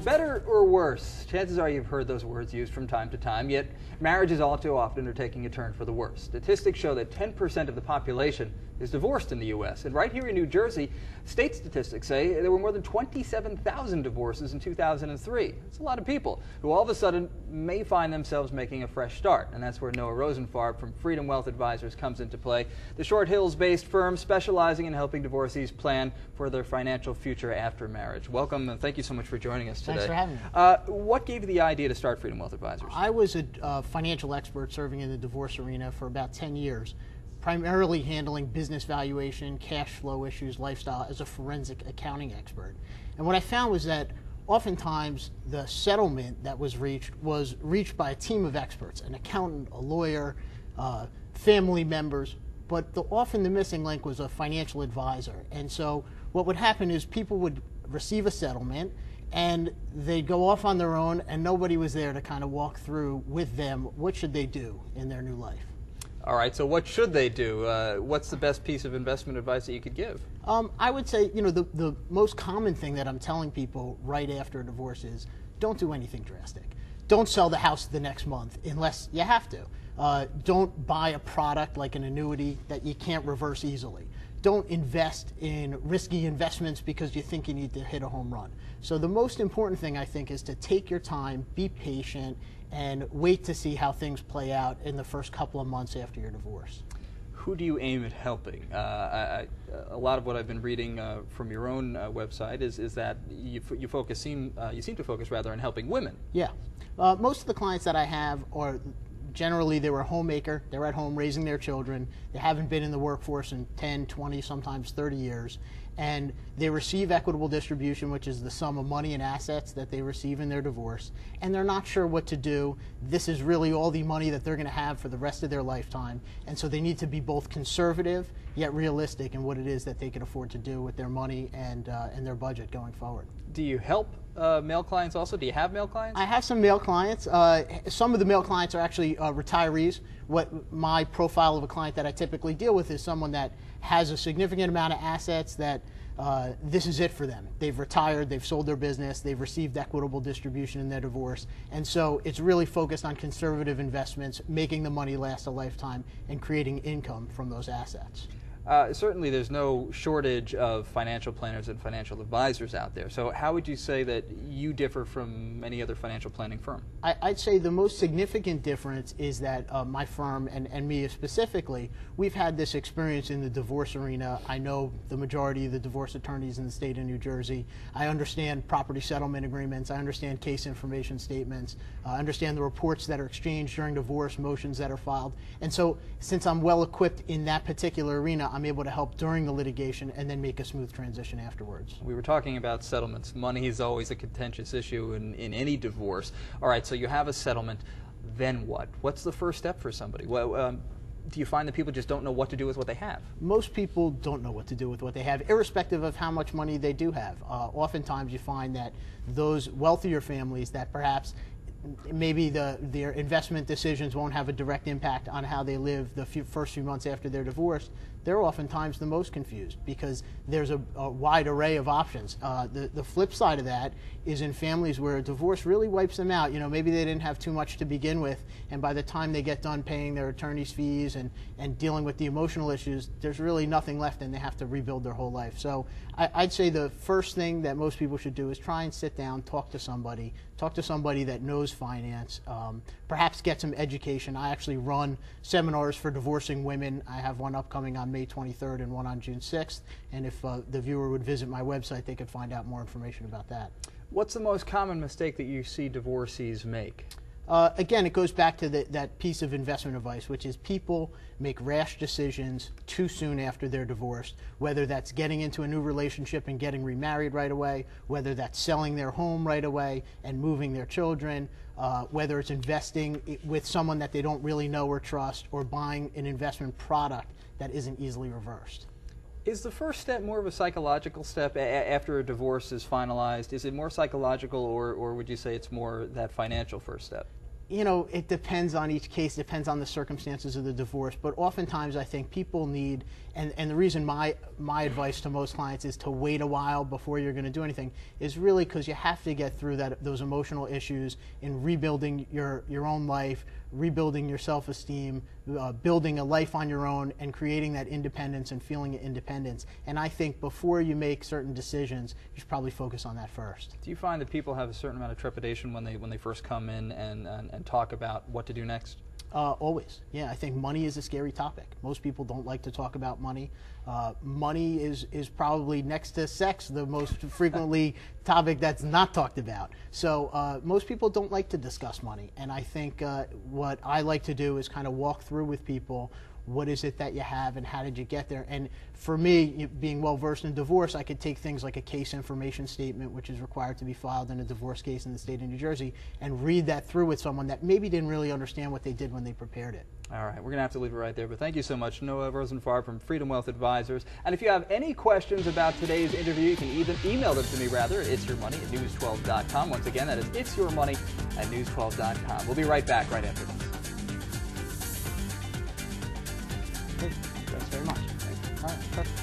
better or worse, chances are you've heard those words used from time to time, yet marriages all too often are taking a turn for the worse. Statistics show that 10% of the population is divorced in the U.S., and right here in New Jersey, state statistics say there were more than 27,000 divorces in 2003. That's a lot of people who all of a sudden may find themselves making a fresh start, and that's where Noah Rosenfarb from Freedom Wealth Advisors comes into play, the Short Hills-based firm specializing in helping divorcees plan for their financial future after marriage. Welcome, and thank you so much for joining us today. Thanks for having me. What gave you the idea to start Freedom Wealth Advisors? I was a financial expert serving in the divorce arena for about 10 years, primarily handling business valuation, cash flow issues, lifestyle as a forensic accounting expert. And what I found was that oftentimes the settlement that was reached by a team of experts, an accountant, a lawyer, family members, but often the missing link was a financial advisor. And so what would happen is people would receive a settlement and they'd go off on their own and nobody was there to kind of walk through with them what should they do in their new life. All right, so what should they do? What's the best piece of investment advice that you could give? I would say, the most common thing that I'm telling people right after a divorce is don't do anything drastic. Don't sell the house the next month unless you have to. Don't buy a product like an annuity that you can't reverse easily. Don't invest in risky investments because you think you need to hit a home run. So the most important thing, I think, is to take your time, be patient, and wait to see how things play out in the first couple of months after your divorce. Who do you aim at helping? A lot of what I've been reading from your own website is that you seem to focus rather on helping women. Yeah. Most of the clients that I have are generally they were a homemaker, they're at home raising their children, they haven't been in the workforce in 10, 20, sometimes 30 years, and they receive equitable distribution, which is the sum of money and assets that they receive in their divorce, and they're not sure what to do. This is really all the money that they're going to have for the rest of their lifetime, and so they need to be both conservative yet realistic in what it is that they can afford to do with their money and their budget going forward. Do you help male clients also? Do you have male clients? I have some male clients. Some of the male clients are actually retirees. What my profile of a client that I typically deal with is someone that has a significant amount of assets that this is it for them. They've retired, they've sold their business, they've received equitable distribution in their divorce, and so it's really focused on conservative investments, making the money last a lifetime, and creating income from those assets. Certainly there's no shortage of financial planners and financial advisors out there. So how would you say that you differ from any other financial planning firm? I'd say the most significant difference is that my firm and me specifically, we've had this experience in the divorce arena. I know the majority of the divorce attorneys in the state of New Jersey. I understand property settlement agreements. I understand case information statements. I understand the reports that are exchanged during divorce, motions that are filed. And so since I'm well equipped in that particular arena, I'm able to help during the litigation and then make a smooth transition afterwards. We were talking about settlements. Money is always a contentious issue in any divorce. All right, so you have a settlement. Then what? What's the first step for somebody? Well, do you find that people just don't know what to do with what they have? Most people don't know what to do with what they have, irrespective of how much money they do have. Oftentimes you find that those wealthier families that perhaps maybe their investment decisions won't have a direct impact on how they live the first few months after their divorce, they're oftentimes the most confused because there's a wide array of options. The flip side of that is in families where a divorce really wipes them out. Maybe they didn't have too much to begin with, and by the time they get done paying their attorney's fees and dealing with the emotional issues, there's really nothing left and they have to rebuild their whole life. So I'd say the first thing that most people should do is try and sit down, talk to somebody that knows finance, perhaps get some education. I actually run seminars for divorcing women. I have one upcoming on May 23rd and one on June 6th, and if the viewer would visit my website, they could find out more information about that. What's the most common mistake that you see divorcees make? Again, it goes back to that piece of investment advice, which is people make rash decisions too soon after they're divorced, whether that's getting into a new relationship and getting remarried right away, whether that's selling their home right away and moving their children, whether it's investing with someone that they don't really know or trust, or buying an investment product that isn't easily reversed. Is the first step more of a psychological step after a divorce is finalized? Is it more psychological, or would you say it's more that financial first step? you know, it depends on each case, depends on the circumstances of the divorce, but oftentimes I think people need, and the reason my advice to most clients is to wait a while before you're going to do anything is really because you have to get through those emotional issues in rebuilding your own life, rebuilding your self-esteem, building a life on your own, and creating that independence and feeling independence. And I think before you make certain decisions, you should probably focus on that first. Do you find that people have a certain amount of trepidation when they first come in and talk about what to do next? Always. Yeah, I think money is a scary topic. Most people don't like to talk about money. Money is probably next to sex the most frequently topic that's not talked about. So most people don't like to discuss money. And I think what I like to do is kind of walk through with people, what is it that you have and how did you get there? And for me, being well versed in divorce, I could take things like a case information statement, which is required to be filed in a divorce case in the state of New Jersey, and read that through with someone that maybe didn't really understand what they did when they prepared it. All right, we're going to have to leave it right there, but thank you so much, Noah Rosenfarb from Freedom Wealth Advisors. And if you have any questions about today's interview, you can either email them to me, rather, itsyourmoney@news12.com. Once again, that is itsyourmoney@news12.com. We'll be right back right after this. Thanks very much. All right, perfect.